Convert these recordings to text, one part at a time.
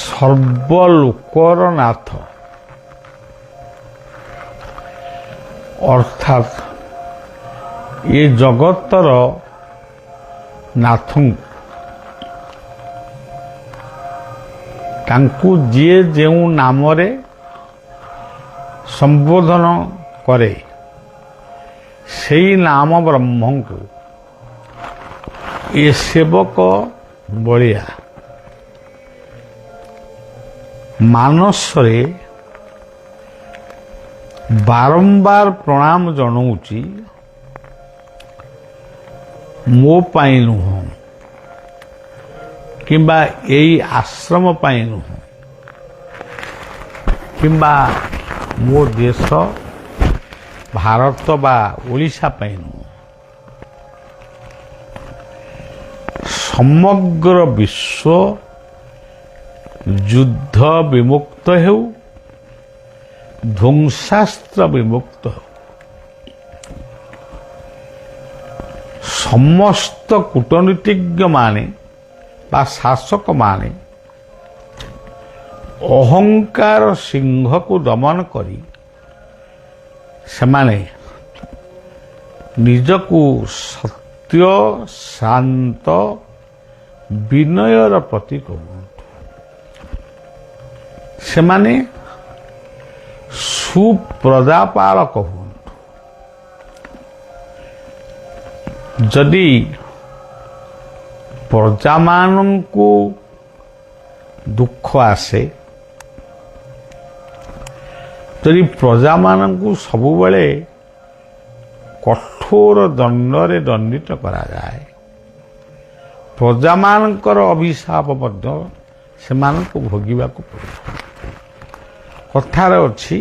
ସର୍ବଲୋକର ନାଥ ଅର୍ଥାତ୍ ଏ ଜଗତର ନାଥଙ୍କୁ ତାଙ୍କୁ ଯିଏ ଯେଉଁ ନାମରେ ସମ୍ବୋଧନ କରେ ସେଇ ନାମ ବ୍ରହ୍ମଙ୍କୁ ଏ ସେବକ ବଳିଆ ମାନସରେ ବାରମ୍ବାର ପ୍ରଣାମ ଜଣାଉଛି। ମୋ ପାଇଁ ନୁହଁ କିମ୍ବା ଏଇ ଆଶ୍ରମ ପାଇଁ ନୁହଁ କିମ୍ବା ମୋ ଦେଶ ଭାରତ ବା ଓଡ଼ିଶା ପାଇଁ ନୁହଁ, ସମଗ୍ର ବିଶ୍ୱ ଯୁଦ୍ଧ ବିମୁକ୍ତ ହେଉ, ଧ୍ୱଂସାସ୍ତ୍ର ବିମୁକ୍ତ ହେଉ, ସମସ୍ତ କୂଟନୀତିଜ୍ଞମାନେ ବା ଶାସକମାନେ ଅହଙ୍କାର ସିଂହକୁ ଦମନ କରି ସେମାନେ ନିଜକୁ ସତ୍ୟ, ଶାନ୍ତ, ବିନୟର ପ୍ରତୀକ ହୁଅନ୍ତୁ। ସେମାନେ ସୁପ୍ରଜାପାଳକ ହୁଅନ୍ତୁ। ଯଦି ପ୍ରଜାମାନଙ୍କୁ ଦୁଃଖ ଆସେ, ଯଦି ପ୍ରଜାମାନଙ୍କୁ ସବୁବେଳେ କଠୋର ଦଣ୍ଡରେ ଦଣ୍ଡିତ କରାଯାଏ, ପ୍ରଜାମାନଙ୍କର ଅଭିଶାପ ମଧ୍ୟ ସେମାନଙ୍କୁ ଭୋଗିବାକୁ ପଡ଼ିବ। କଥାରେ ଅଛି,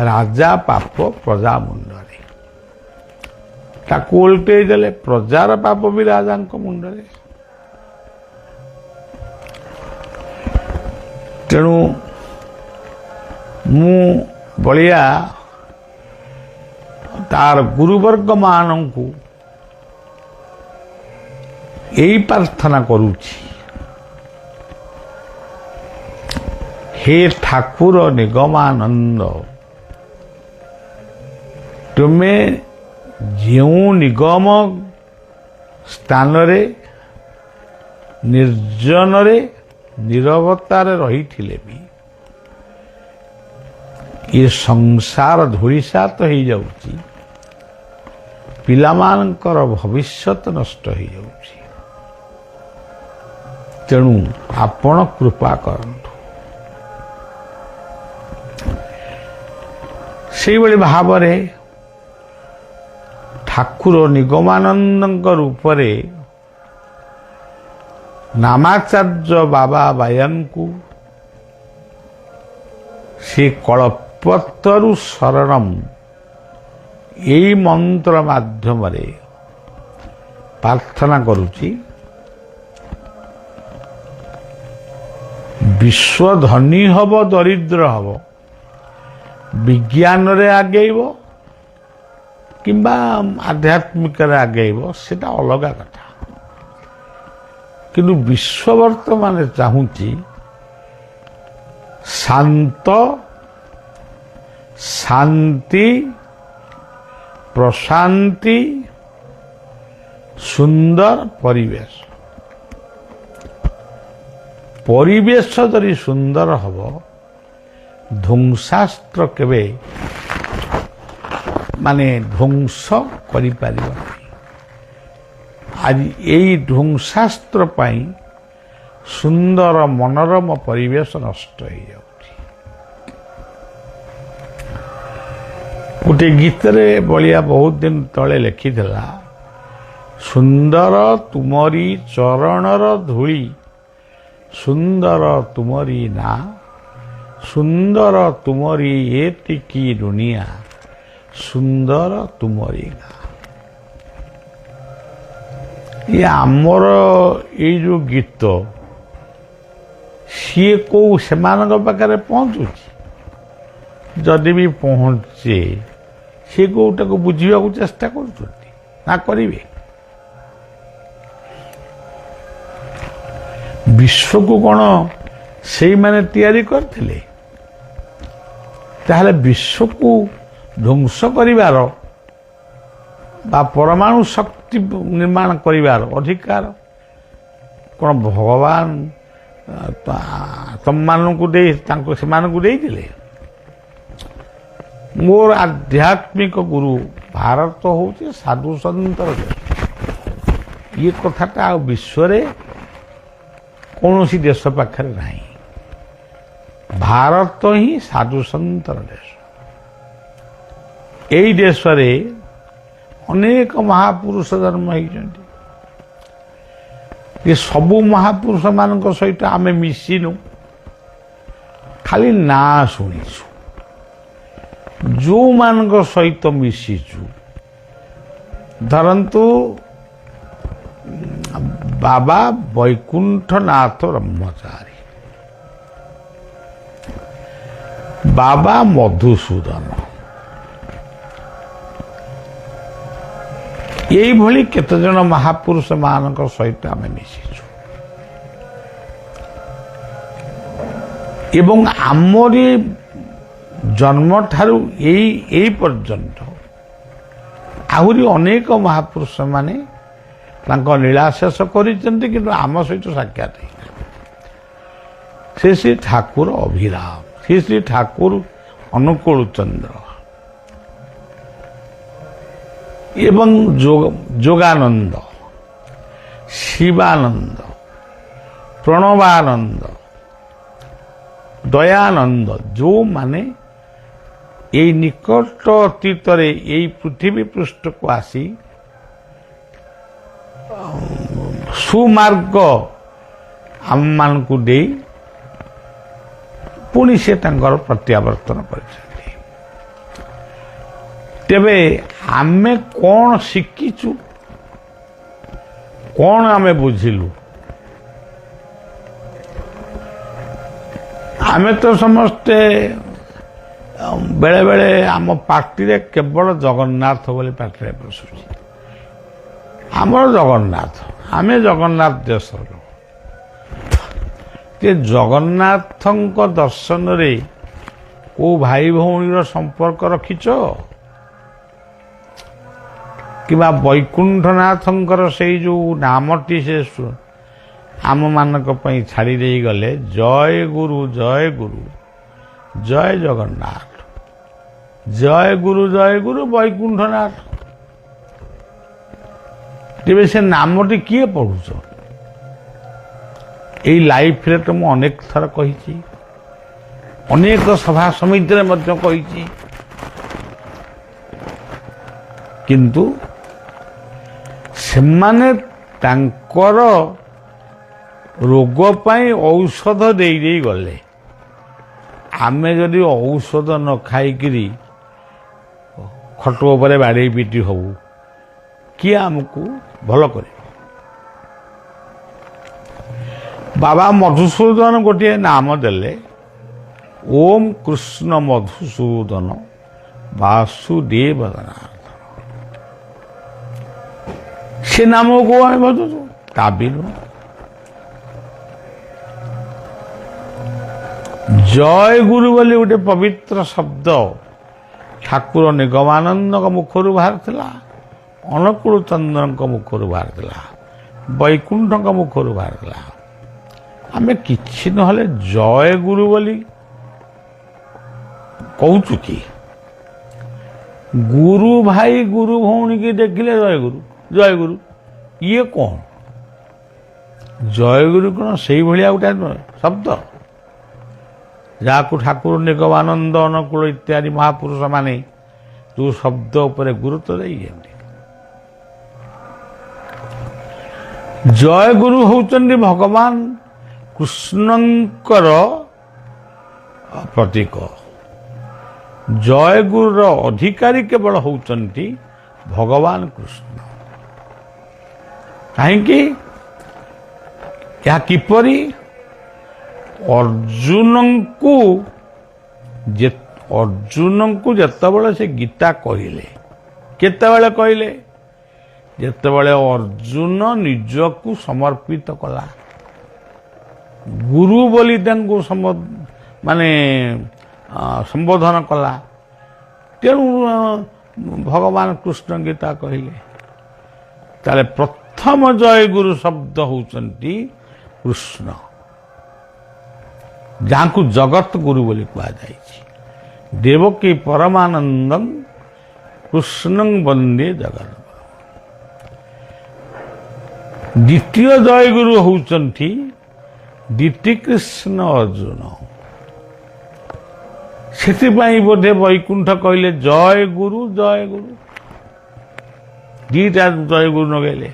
ରାଜା ପାପ ପ୍ରଜା ମୁଣ୍ଡରେ। ତାକୁ ଓଲଟେଇ ଦେଲେ ପ୍ରଜାର ପାପ ବି ରାଜାଙ୍କ ମୁଣ୍ଡରେ। ତେଣୁ ମୁଁ ବଳିଆ ତାର ଗୁରୁବର୍ଗମାନଙ୍କୁ ଏଇ ପ୍ରାର୍ଥନା କରୁଛି, ହେ ଠାକୁର ନିଗମାନନ୍ଦ, ତୁମେ ଯେଉଁ ନିଗମ ସ୍ଥାନରେ ନିର୍ଜନରେ ନିରବତାରେ ରହିଥିଲେ ବି ଏ ସଂସାର ଧୂଳିସାତ ହେଇଯାଉଛି, ପିଲାମାନଙ୍କର ଭବିଷ୍ୟତ ନଷ୍ଟ ହେଇଯାଉଛି। ତେଣୁ ଆପଣ କୃପା କରନ୍ତୁ। ସେଇଭଳି ଭାବରେ ଠାକୁର ନିଗମାନନ୍ଦଙ୍କ ରୂପରେ ନାମାଚାର୍ଯ୍ୟ ବାବା ବାୟାଙ୍କୁ ସେ କଳ୍ପତରୁ ଶରଣମ୍ ଏଇ ମନ୍ତ୍ର ମାଧ୍ୟମରେ ପ୍ରାର୍ଥନା କରୁଛି। ବିଶ୍ୱ ଧନୀ ହବ, ଦରିଦ୍ର ହବ, ବିଜ୍ଞାନରେ ଆଗେଇବ କିମ୍ବା ଆଧ୍ୟାତ୍ମିକରେ ଆଗେଇବ, ସେଟା ଅଲଗା କଥା। କିନ୍ତୁ ବିଶ୍ୱ ବର୍ତ୍ତମାନ ଚାହୁଁଛି ଶାନ୍ତ, ଶାନ୍ତି, ପ୍ରଶାନ୍ତି, ସୁନ୍ଦର ପରିବେଶ। ପରିବେଶ ଯଦି ସୁନ୍ଦର ହବ, ଧ୍ୱଂସାସ୍ତ୍ର କେବେ ଧ୍ୱଂସ କରିପାରିବ ନାହିଁ। ଆଜି ଏଇ ଧ୍ୱଂସାସ୍ତ୍ର ପାଇଁ ସୁନ୍ଦର ମନୋରମ ପରିବେଶ ନଷ୍ଟ ହେଇଯାଉଛି। ଗୋଟେ ଗୀତରେ ବଳିଆ ବହୁତ ଦିନ ତଳେ ଲେଖିଥିଲା, ସୁନ୍ଦର ତୁମରି ଚରଣର ଧୂଳି, ସୁନ୍ଦର ତୁମରି ନା, ସୁନ୍ଦର ତୁମରି ଏତିକି ଦୁନିଆ, ସୁନ୍ଦର ତୁମରି ଗାଁ। ଇଏ ଆମର ଏଇ ଯୋଉ ଗୀତ, ସିଏ କୋଉ ସେମାନଙ୍କ ପାଖରେ ପହଞ୍ଚୁଛି? ଯଦି ବି ପହଞ୍ଚେ, ସିଏ କୋଉଟାକୁ ବୁଝିବାକୁ ଚେଷ୍ଟା କରୁଛନ୍ତି ନା କରିବେ? ବିଶ୍ୱକୁ କ'ଣ ସେଇମାନେ ତିଆରି କରିଥିଲେ, ତାହେଲେ ବିଶ୍ୱକୁ ଧ୍ୱଂସ କରିବାର ବା ପରମାଣୁ ଶକ୍ତି ନିର୍ମାଣ କରିବାର ଅଧିକାର କ'ଣ ଭଗବାନ ତମମାନଙ୍କୁ ସେମାନଙ୍କୁ ଦେଇଥିଲେ? ମୋର ଆଧ୍ୟାତ୍ମିକ ଗୁରୁ ଭାରତ ହେଉଛି ସାଧୁ ସନ୍ତର ଦେଶ। ଇଏ କଥାଟା ଆଉ ବିଶ୍ୱରେ କୌଣସି ଦେଶ ପାଖରେ ନାହିଁ। ଭାରତ ହିଁ ସାଧୁ ସନ୍ତର ଦେଶ। ଏଇ ଦେଶରେ ଅନେକ ମହାପୁରୁଷ ଜନ୍ମ ହେଇଛନ୍ତି। ଏ ସବୁ ମହାପୁରୁଷ ମାନଙ୍କ ସହିତ ଆମେ ମିଶିନୁ, ଖାଲି ନାଁ ଶୁଣିଛୁ। ଯେଉଁମାନଙ୍କ ସହିତ ମିଶିଛୁ, ଧରନ୍ତୁ ବାବା ବୈକୁଣ୍ଠନାଥ ବ୍ରହ୍ମଚାରୀ, ବାବା ମଧୁସୂଦନ, ଏଇଭଳି କେତେଜଣ ମହାପୁରୁଷ ମାନଙ୍କ ସହିତ ଆମେ ମିଶିଛୁ। ଏବଂ ଆମରି ଜନ୍ମଠାରୁ ଏଇ ପର୍ଯ୍ୟନ୍ତ ଆହୁରି ଅନେକ ମହାପୁରୁଷ ମାନେ ତାଙ୍କ ଲୀଳା ଶେଷ କରିଛନ୍ତି, କିନ୍ତୁ ଆମ ସହିତ ସାକ୍ଷାତ ହେଇଥିଲେ। ସେ ଶ୍ରୀ ଠାକୁର ଅଭିରାମ, ଶ୍ରୀ ଶ୍ରୀ ଠାକୁର ଅନୁକୂଳ ଚନ୍ଦ୍ର ଏବଂ ଯୋଗାନନ୍ଦ, ଶିବାନନ୍ଦ, ପ୍ରଣବାନନ୍ଦ, ଦୟାନନ୍ଦ, ଯେଉଁମାନେ ଏଇ ନିକଟ ଅତୀତରେ ଏଇ ପୃଥିବୀ ପୃଷ୍ଠକୁ ଆସି ସୁମାର୍ଗ ଆମମାନଙ୍କୁ ଦେଇ ପୁଣି ସେ ତାଙ୍କର ପ୍ରତ୍ୟାବର୍ତ୍ତନ କରିଛନ୍ତି। ତେବେ ଆମେ କ'ଣ ଶିଖିଛୁ, କ'ଣ ଆମେ ବୁଝିଲୁ? ଆମେ ତ ସମସ୍ତେ ବେଳେ ବେଳେ ଆମ ପାର୍ଟିରେ କେବଳ ଜଗନ୍ନାଥ ବୋଲି ପାର୍ଟିରେ ବସୁଛି। ଆମର ଜଗନ୍ନାଥ, ଆମେ ଜଗନ୍ନାଥ ଦେଶର ଲୋକ। ଯେ ଜଗନ୍ନାଥଙ୍କ ଦର୍ଶନରେ କୋଉ ଭାଇ ଭଉଣୀର ସମ୍ପର୍କ ରଖିଛ? କିମ୍ବା ବୈକୁଣ୍ଠନାଥଙ୍କର ସେଇ ଯେଉଁ ନାମଟି ସେ ଆମମାନଙ୍କ ପାଇଁ ଛାଡ଼ି ଦେଇଗଲେ, ଜୟ ଗୁରୁ ଜୟ ଗୁରୁ ଜୟ ଜଗନ୍ନାଥ, ଜୟ ଗୁରୁ ବୈକୁଣ୍ଠନାଥ। ତେବେ ସେ ନାମଟି କିଏ ପଢ଼ୁଛ? ଏଇ ଲାଇଫରେ ତ ମୁଁ ଅନେକ ଥର କହିଛି, ଅନେକ ସଭା ସମିତିରେ ମଧ୍ୟ କହିଛି, କିନ୍ତୁ ସେମାନେ ତାଙ୍କର ରୋଗ ପାଇଁ ଔଷଧ ଦେଇ ଗଲେ। ଆମେ ଯଦି ଔଷଧ ନ ଖାଇକିରି ଖଟ ଉପରେ ବାଡ଼େଇ ପିଟି ହବୁ, କିଏ ଆମକୁ ଭଲ କରିବ? ବାବା ମଧୁସୂଦନ ଗୋଟିଏ ନାମ ଦେଲେ, ଓମ୍ କୃଷ୍ଣ ମଧୁସୂଦନ ବାସୁଦେବ ଜନାର୍ଦ୍ଦନ। ସେ ନାମକୁ ଆମେ ଭଜୁଛୁ, ତା ବି ନୁହଁ। ଜୟ ଗୁରୁ ବୋଲି ଗୋଟେ ପବିତ୍ର ଶବ୍ଦ ଠାକୁର ନିଗମାନନ୍ଦଙ୍କ ମୁଖରୁ ବାହାରିଥିଲା, ଅନୁକୂଳ ଚନ୍ଦ୍ରଙ୍କ ମୁଖରୁ ବାହାରିଥିଲା, ବୈକୁଣ୍ଠଙ୍କ ମୁଖରୁ ବାହାରିଥିଲା। ଆମେ କିଛି ନହେଲେ ଜୟ ଗୁରୁ ବୋଲି କହୁଛୁ କି? ଗୁରୁ ଭାଇ ଗୁରୁ ଭଉଣୀକି ଦେଖିଲେ ଜୟ ଗୁରୁ, ଇଏ କ'ଣ? ଜୟ ଗୁରୁ କ'ଣ ସେଇଭଳିଆ ଗୋଟେ ଶବ୍ଦ ଯାହାକୁ ଠାକୁର ନିଗମାନନ୍ଦ, ଅନୁକୂଳ ଇତ୍ୟାଦି ମହାପୁରୁଷ ମାନେ ଯେଉଁ ଶବ୍ଦ ଉପରେ ଗୁରୁତ୍ୱ ଦେଇଛନ୍ତି? ଜୟ ଗୁରୁ ହେଉଛନ୍ତି ଭଗବାନ କୃଷ୍ଣଙ୍କର ପ୍ରତୀକ। ଜୟଗୁରୁର ଅଧିକାରୀ କେବଳ ହେଉଛନ୍ତି ଭଗବାନ କୃଷ୍ଣ। କାହିଁକି? ଏହା କିପରି? ଅର୍ଜୁନଙ୍କୁ ଯେତେବେଳେ ସେ ଗୀତା କହିଲେ, କେତେବେଳେ କହିଲେ? ଯେତେବେଳେ ଅର୍ଜୁନ ନିଜକୁ ସମର୍ପିତ କଲା, ଗୁରୁ ବୋଲି ତାଙ୍କୁ ମାନେ ସମ୍ବୋଧନ କଲା। ତେଣୁ ଭଗବାନ କୃଷ୍ଣ ଗୀତା କହିଲେ। ତାହେଲେ ପ୍ରଥମ ଜୟଗୁରୁ ଶବ୍ଦ ହେଉଛନ୍ତି କୃଷ୍ଣ, ଯାହାଙ୍କୁ ଜଗତ ଗୁରୁ ବୋଲି କୁହାଯାଇଛି। ଦେବକୀ ପରମାନନ୍ଦଂ କୃଷ୍ଣଂ ବନ୍ଦେ ଜଗତ। ଦ୍ୱିତୀୟ ଜୟଗୁରୁ ହେଉଛନ୍ତି ଦ୍ୱିତୀକୃଷ୍ଣ ଅର୍ଜୁନ। ସେଥିପାଇଁ ବୋଧେ ବୈକୁଣ୍ଠ କହିଲେ ଜୟ ଗୁରୁ ଜୟ ଗୁରୁ, ଦିଟା ଜୟଗୁରୁ ଲଗେଇଲେ।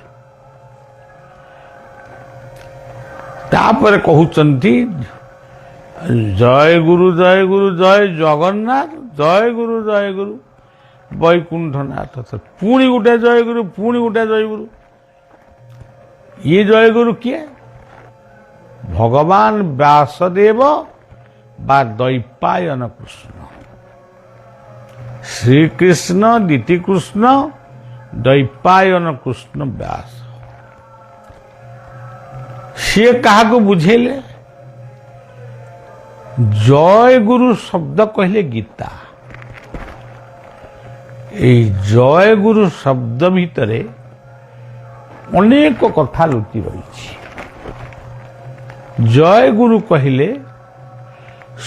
ତାପରେ କହୁଛନ୍ତି ଜୟ ଗୁରୁ ଜୟ ଗୁରୁ ଜୟ ଜଗନ୍ନାଥ, ଜୟ ଗୁରୁ ବୈକୁଣ୍ଠନାଥ। ପୁଣି ଗୋଟେ ଜୟଗୁରୁ, ପୁଣି ଗୋଟେ ଜୟଗୁରୁ। ଇଏ ଜୟଗୁରୁ କିଏ? ଭଗବାନ ବ୍ୟାସଦେବ ବା ଦୈପାୟନ କୃଷ୍ଣ। ଶ୍ରୀକୃଷ୍ଣ ଦ୍ୱିତୀକୃଷ୍ଣ, ଦୈପାୟନ କୃଷ୍ଣ ବ୍ୟାସ। ସିଏ କାହାକୁ ବୁଝେଇଲେ? ଜୟଗୁରୁ ଶବ୍ଦ କହିଲେ ଗୀତା। এই ଜୟଗୁରୁ ଶବ୍ଦ ଭିତରେ ଅନେକ କଥା ଲୁଚି ରହିଛି। ଜୟଗୁରୁ କହିଲେ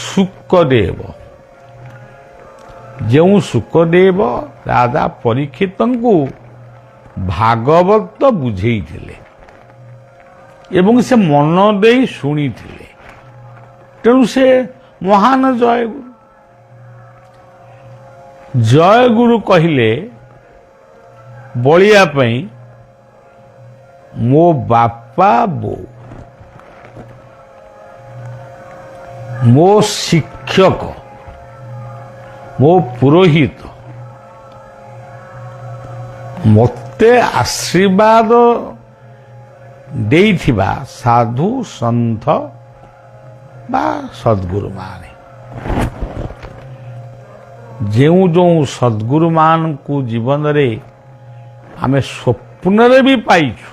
ଶୁକଦେବ, ଯେଉଁ ଶୁକଦେବ ରାଜା ପରୀକ୍ଷିତଙ୍କୁ ଭାଗବତ ବୁଝେଇଥିଲେ ଏବଂ ସେ ମନ ଦେଇ ଶୁଣିଥିଲେ, ତେଣୁ ସେ ମହାନ ଜୟଗୁରୁ। ଜୟଗୁରୁ କହିଲେ ବଳିଆ ପାଇଁ ମୋ ବାପା ବୋଉ, ମୋ ଶିକ୍ଷକ, ମୋ ପୁରୋହିତ, ମୋତେ ଆଶୀର୍ବାଦ ଦେଇଥିବା ସାଧୁ ସନ୍ଥ ବା ସଦ୍ଗୁରୁମାନେ, ଯେଉଁ ଯେଉଁ ସଦ୍ଗୁରୁମାନଙ୍କୁ ଜୀବନରେ ଆମେ ସ୍ୱପ୍ନରେ ବି ପାଇଛୁ,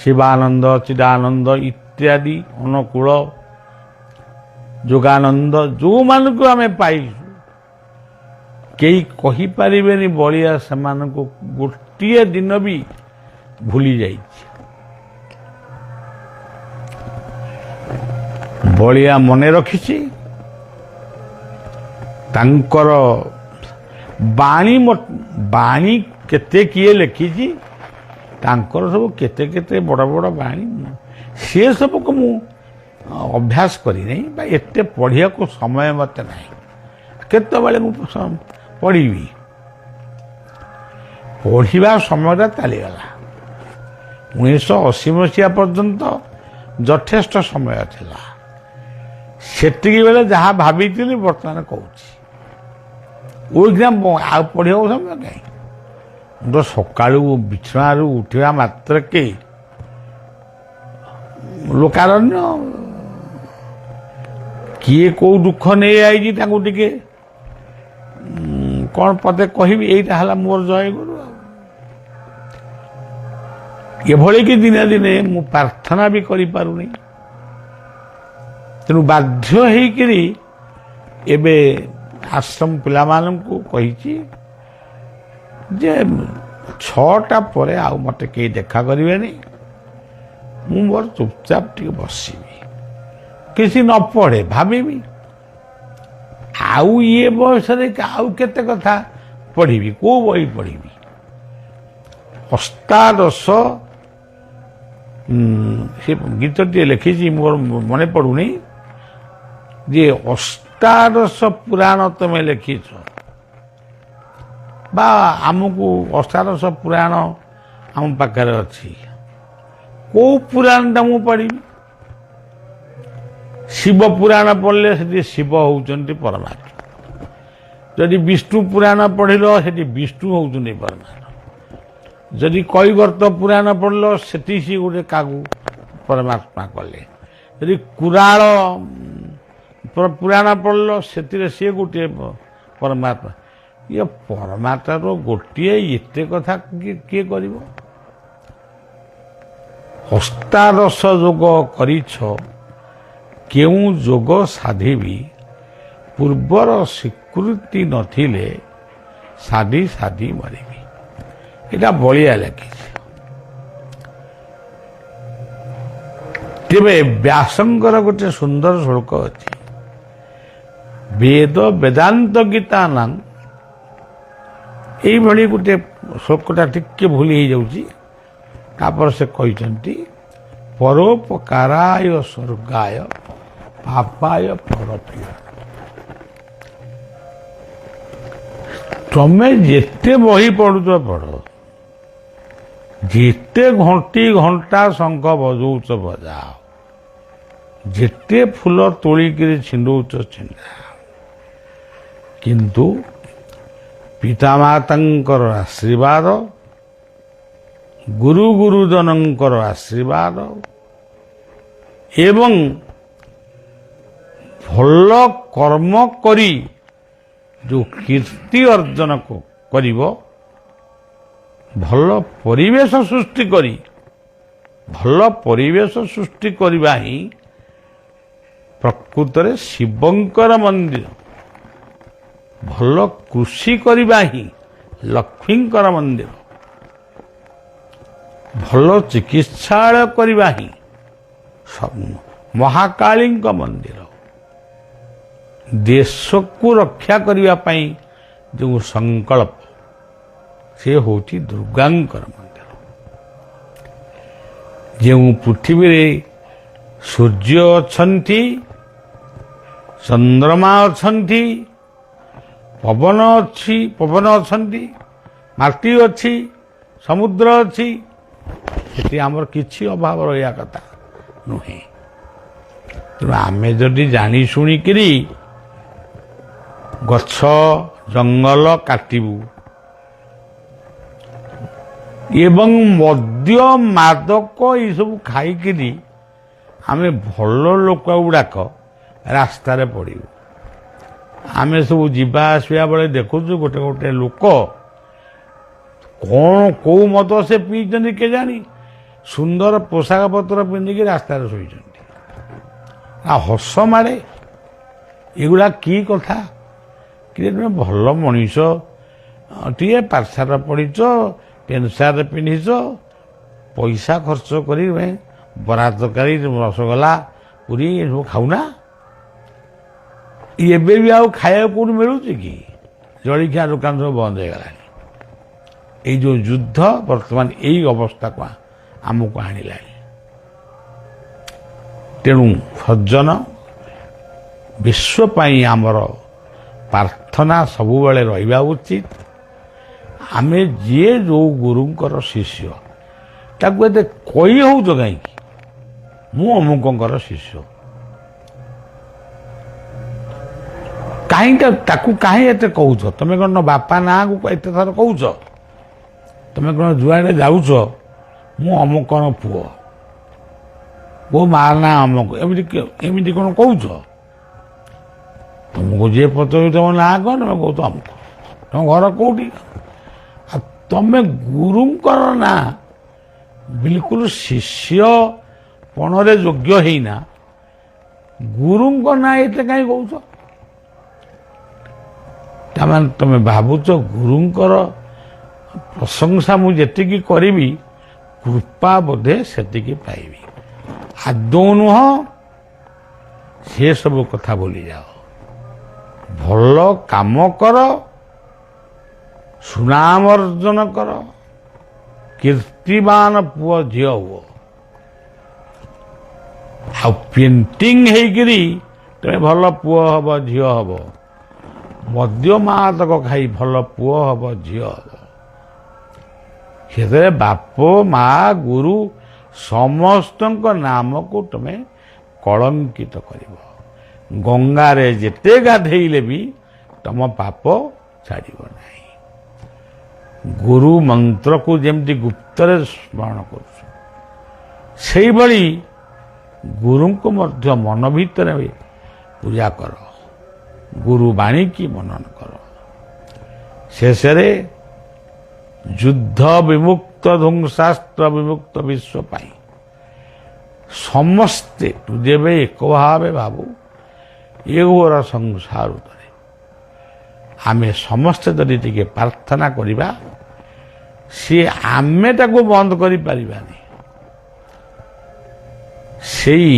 ଶିବାନନ୍ଦ, ଚିଦାନନ୍ଦ ଇତ୍ୟାଦି, ଅନୁକୂଳ, ଯୋଗାନନ୍ଦ, ଯେଉଁମାନଙ୍କୁ ଆମେ ପାଇଛୁ, କେହି କହିପାରିବେନି ବଳିଆ ସେମାନଙ୍କୁ ଗୋଟିଏ ଦିନ ବି ଭୁଲି ଯାଇଛି। ବଳିଆ ମନେ ରଖିଛି। ତାଙ୍କର ବାଣୀ କେତେ କିଏ ଲେଖିଛି, ତାଙ୍କର ସବୁ କେତେ କେତେ ବଡ଼ ବଡ଼ ବାଣୀ, ସେ ସବୁକୁ ମୁଁ ଅଭ୍ୟାସ କରିନାହିଁ ବା ଏତେ ପଢ଼ିବାକୁ ସମୟ ମୋତେ ନାହିଁ। କେତେବେଳେ ମୁଁ ପଢ଼ିବି? ପଢ଼ିବା ସମୟଟା ଚାଲିଗଲା। 1980 ମସିହା ପର୍ଯ୍ୟନ୍ତ ଯଥେଷ୍ଟ ସମୟ ଥିଲା। ସେତିକି ବେଳେ ଯାହା ଭାବିଥିଲି ବର୍ତ୍ତମାନ କହୁଛି। ଆଉ ପଢ଼ିବାକୁ ସମୟ କାହିଁ? ମୁଁ ତ ସକାଳୁ ବିଛଣାରୁ ଉଠିବା ମାତ୍ରକେ ଲୋକାରଣ୍ୟ, କିଏ କୋଉ ଦୁଃଖ ନେଇ ଆଇଛି ତାଙ୍କୁ ଟିକେ କ'ଣ ପଦେ କହିବି, ଏଇଟା ହେଲା ମୋର ଜୟଗୁରୁ। ଏଭଳି କି ଦିନେ ଦିନେ ମୁଁ ପ୍ରାର୍ଥନା ବି କରିପାରୁନି। ତେଣୁ ବାଧ୍ୟ ହେଇକିରି ଏବେ ଆଶ୍ରମ ପିଲାମାନଙ୍କୁ କହିଛି ଯେ 6ଟା ପରେ ଆଉ ମୋତେ କେହି ଦେଖା କରିବେନି, ମୁଁ ମୋର ଚୁପଚାପ ଟିକେ ବସିବି, କିଛି ନ ପଢ଼େ, ଭାବିବି। ଆଉ ଇଏ ବୟସରେ ଆଉ କେତେ କଥା ପଢ଼ିବି, କୋଉ ବହି ପଢ଼ିବି? ଅଷ୍ଟାଦଶ ସେ ଗୀତଟିଏ ଲେଖିଛି, ମୋର ମନେ ପଡ଼ୁନି, ଯେ ଅଷ୍ଟାଦଶ ପୁରାଣ ତମେ ଲେଖିଛ, ବା ଆମକୁ ଅଷ୍ଟାଦଶ ପୁରାଣ ଆମ ପାଖରେ ଅଛି, କୋଉ ପୁରାଣଟା ମୁଁ ପଢ଼ିବି? ଶିବ ପୁରାଣ ପଢ଼ିଲେ ସେଠି ଶିବ ହେଉଛନ୍ତି ପରମାତ୍ମା। ଯଦି ବିଷ୍ଣୁ ପୁରାଣ ପଢ଼ିଲ ସେଠି ବିଷ୍ଣୁ ହେଉଛନ୍ତି ପରମାତ୍ମା। ଯଦି କୈବର୍ତ୍ତ ପୁରାଣ ପଢ଼ିଲ ସେଠି ସିଏ ଗୋଟେ କାହାକୁ ପରମାତ୍ମା କଲେ। ଯଦି କୁରାଳ ପୁରାଣ ପଢ଼ିଲ ସେଥିରେ ସିଏ ଗୋଟିଏ ପରମାତ୍ମା। ଇଏ ପରମାତ୍ମାର ଗୋଟିଏ ଏତେ କଥା କିଏ କରିବ? ଅଷ୍ଟାଦଶ ଯୋଗ କରିଛ କେଉଁ ଯୋଗ ସାଧିବି ପୂର୍ବର ସ୍ୱୀକୃତି ନଥିଲେ ସାଧି ସାଧି ମରିବି। ଏଇଟା ବଳିଆ ଲେଖିଛି। ତେବେ ବ୍ୟାସଙ୍କର ଗୋଟେ ସୁନ୍ଦର ଶ୍ଳୋକ ଅଛି, ବେଦ ବେଦାନ୍ତ ଗୀତା ନାମ, ଏଇଭଳି ଗୋଟେ ଶ୍ଳୋକଟା ଟିକେ ଭୁଲ ହେଇଯାଉଛି। ତାପରେ ସେ କହିଛନ୍ତି ପରୋପକାରାୟ ସ୍ୱର୍ଗାୟ ପାପାୟ ପରପୀୟ। ତମେ ଯେତେ ବହି ପଢୁଛ ପଢ, ଯେତେ ଘଣ୍ଟି ଘଣ୍ଟା ଶଙ୍ଖ ବଜଉଛ ବଜାଅ, ଯେତେ ଫୁଲ ତୋଳିକିରି ଛିଣ୍ଡଉଛ ଛିଣ୍ଡାଅ, କିନ୍ତୁ ପିତାମାତାଙ୍କର ଆଶୀର୍ବାଦ, ଗୁରୁ ଗୁରୁଜନଙ୍କର ଆଶୀର୍ବାଦ ଏବଂ ଭଲ କର୍ମ କରି ଯେଉଁ କୀର୍ତ୍ତି ଅର୍ଜନ କରିବ, ଭଲ ପରିବେଶ ସୃଷ୍ଟି କରି, ଭଲ ପରିବେଶ ସୃଷ୍ଟି କରିବା ହିଁ ପ୍ରକୃତରେ ଶିବଙ୍କର ମନ୍ଦିର। ଭଲ କୃଷି କରିବା ହିଁ ଲକ୍ଷ୍ମୀଙ୍କର ମନ୍ଦିର। ଭଲ ଚିକିତ୍ସାଳୟ କରିବା ହିଁ ମହାକାଳୀଙ୍କ ମନ୍ଦିର। ଦେଶକୁ ରକ୍ଷା କରିବା ପାଇଁ ଯେଉଁ ସଂକଳ୍ପ, ସେ ହେଉଛି ଦୁର୍ଗାଙ୍କର ମନ୍ଦିର। ଯେଉଁ ପୃଥିବୀରେ ସୂର୍ଯ୍ୟ ଅଛନ୍ତି, ଚନ୍ଦ୍ରମା ଅଛନ୍ତି, ପବନ ଅଛନ୍ତି, ମାଟି ଅଛି, ସମୁଦ୍ର ଅଛି, ସେଠି ଆମର କିଛି ଅଭାବ ରହିବା କଥା ନୁହେଁ। ତେଣୁ ଆମେ ଯଦି ଜାଣି ଶୁଣିକିରି ଗଛ ଜଙ୍ଗଲ କାଟିବୁ ଏବଂ ମଦ୍ୟ ମାଦକ ଏସବୁ ଖାଇକିରି ଆମେ ଭଲ ଲୋକ ଗୁଡ଼ାକ ରାସ୍ତାରେ ପଡ଼ିବୁ। ଆମେ ସବୁ ଯିବା ଆସିବା ବେଳେ ଦେଖୁଛୁ ଗୋଟେ ଗୋଟେ ଲୋକ କ'ଣ କୋଉ ମଦ ସେ ପିଇଛନ୍ତି କେଜାଣି, ସୁନ୍ଦର ପୋଷାକ ପତ୍ର ପିନ୍ଧିକି ରାସ୍ତାରେ ଶୋଇଛନ୍ତି। ହସ ମାଡ଼େ। ଏଗୁଡ଼ା କି କଥା? କି ତୁମେ ଭଲ ମଣିଷ ଟିଏ, ପାଠଶାଠ ପଢ଼ିଛ, ପେନ୍ସାର୍ଟ ପିନ୍ଧିଛ, ପଇସା ଖର୍ଚ୍ଚ କରି ବରା ତରକାରୀ, ରସଗୋଲା, ପୁରୀ ଏସବୁ ଖାଉନା? ଏବେ ବି ଆଉ ଖାଇବାକୁ କୋଉଠି ମିଳୁଛି କି? ଜଳଖିଆ ଦୋକାନ ସବୁ ବନ୍ଦ ହେଇଗଲାଣି। ଏଇ ଯେଉଁ ଯୁଦ୍ଧ ବର୍ତ୍ତମାନ ଏଇ ଅବସ୍ଥାକୁ ଆମକୁ ଆଣିଲାଣି। ତେଣୁ ସଜ୍ଜନ, ବିଶ୍ୱ ପାଇଁ ଆମର ପ୍ରାର୍ଥନା ସବୁବେଳେ ରହିବା ଉଚିତ। ଆମେ ଯିଏ ଯେଉଁ ଗୁରୁଙ୍କର ଶିଷ୍ୟ, ତାକୁ ଏତେ କହି ହେଉଛ କାହିଁକି ମୁଁ ଅମୁକଙ୍କର ଶିଷ୍ୟ? କାହିଁକି ତାକୁ କାହିଁ ଏତେ କହୁଛ? ତମେ କ'ଣ ବାପା ନାଁକୁ ଏତେ ଥର କହୁଛ? ତମେ କ'ଣ ଯୁଆଡ଼େ ଯାଉଛ ମୁଁ ଅମୁକର ପୁଅ, ମୋ ମା ନାଁ ଅମୁକ, ଏମିତି କ'ଣ କହୁଛ? ତମକୁ ଯିଏ ପଚାରୁଛି ତମ ନାଁ କ'ଣ, ତମେ କହୁଛ ଅମୁକ, ତମ ଘର କୋଉଠି? ଆଉ ତମେ ଗୁରୁଙ୍କର ନାଁ ବିଲକୁଲ ଶିଷ୍ୟପଣରେ ଯୋଗ୍ୟ ହେଇନା, ଗୁରୁଙ୍କ ନାଁ ଏତେ କାହିଁ କହୁଛ? ତାମାନେ ତମେ ଭାବୁଛ ଗୁରୁଙ୍କର ପ୍ରଶଂସା ମୁଁ ଯେତିକି କରିବି କୃପା ବୋଧେ ସେତିକି ପାଇବି। ଆଦୌ ନୁହଁ। ସେସବୁ କଥା ଭୁଲିଯାଅ। ଭଲ କାମ କର, ସୁନାମ ଅର୍ଜନ କର, କୀର୍ତ୍ତିମାନ ପୁଅ ଝିଅ ହୁଅ। ଆଉ ପେଣ୍ଟିଂ ହେଇକିରି ତମେ ଭଲ ପୁଅ ହବ, ଝିଅ ହବ, ମଦ୍ୟ ମାଦକ ଖାଇ ଭଲ ପୁଅ ହବ, ଝିଅ ହବ, ସେଥିରେ ବାପ ମା ଗୁରୁ ସମସ୍ତଙ୍କ ନାମକୁ ତମେ କଳଙ୍କିତ କରିବ। ଗଙ୍ଗାରେ ଯେତେ ଗାଧେଇଲେ ବି ତମ ପାପ ଛାଡ଼ିବ ନାହିଁ। ଗୁରୁ ମନ୍ତ୍ରକୁ ଯେମିତି ଗୁପ୍ତରେ ସ୍ମରଣ କରୁଛ, ସେଇଭଳି ଗୁରୁଙ୍କୁ ମଧ୍ୟ ମନ ଭିତରେ ପୂଜା କର, ଗୁରୁ ବାଣୀକି ମନନ କର। ଶେଷରେ ଯୁଦ୍ଧ ବିମୁକ୍ତ ଧ୍ୱଂସାସ୍ତ୍ର ବିମୁକ୍ତ ବିଶ୍ୱ ପାଇଁ ସମସ୍ତେ ତୁ ଯେବେ ଏକ ଭାବେ ଭାବୁ ଏ ଘୋର ସଂସାର ଉତରେ ଆମେ ସମସ୍ତେ ଯଦି ଟିକେ ପ୍ରାର୍ଥନା କରିବା ସିଏ ଆମେ ତାକୁ ବନ୍ଦ କରିପାରିବାନି। ସେଇ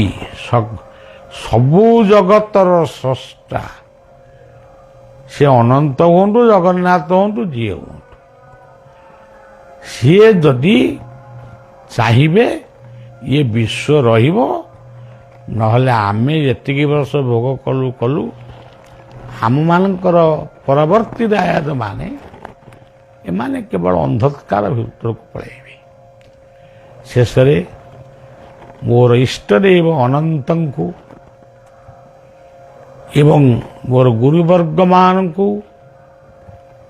ସବୁ ଜଗତର ସ୍ରଷ୍ଟା ସେ ଅନନ୍ତ ହୁଅନ୍ତୁ ଜଗନ୍ନାଥ ହୁଅନ୍ତୁ ଯିଏ ହୁଅନ୍ତୁ ସିଏ ଯଦି ଚାହିଁବେ ଇଏ ବିଶ୍ୱ ରହିବ, ନହେଲେ ଆମେ ଯେତିକି ବର୍ଷ ଭୋଗ କଲୁ କଲୁ ଆମମାନଙ୍କର ପରବର୍ତ୍ତୀ ଦାୟାଦ ମାନେ ଏମାନେ କେବଳ ଅନ୍ଧକାର ଭିତରକୁ ପଳାଇବେ। ଶେଷରେ ମୋର ଇଷ୍ଟଦେବ ଅନନ୍ତଙ୍କୁ ଏବଂ ମୋର ଗୁରୁବର୍ଗମାନଙ୍କୁ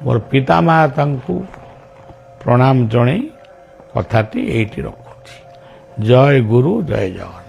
ମୋର ପିତାମାତାଙ୍କୁ ପ୍ରଣାମ ଜଣାଇ କଥାଟି ଏଇଠି ରଖୁଛି। ଜୟ ଗୁରୁ ଜୟ ଜଗନ୍ନାଥ।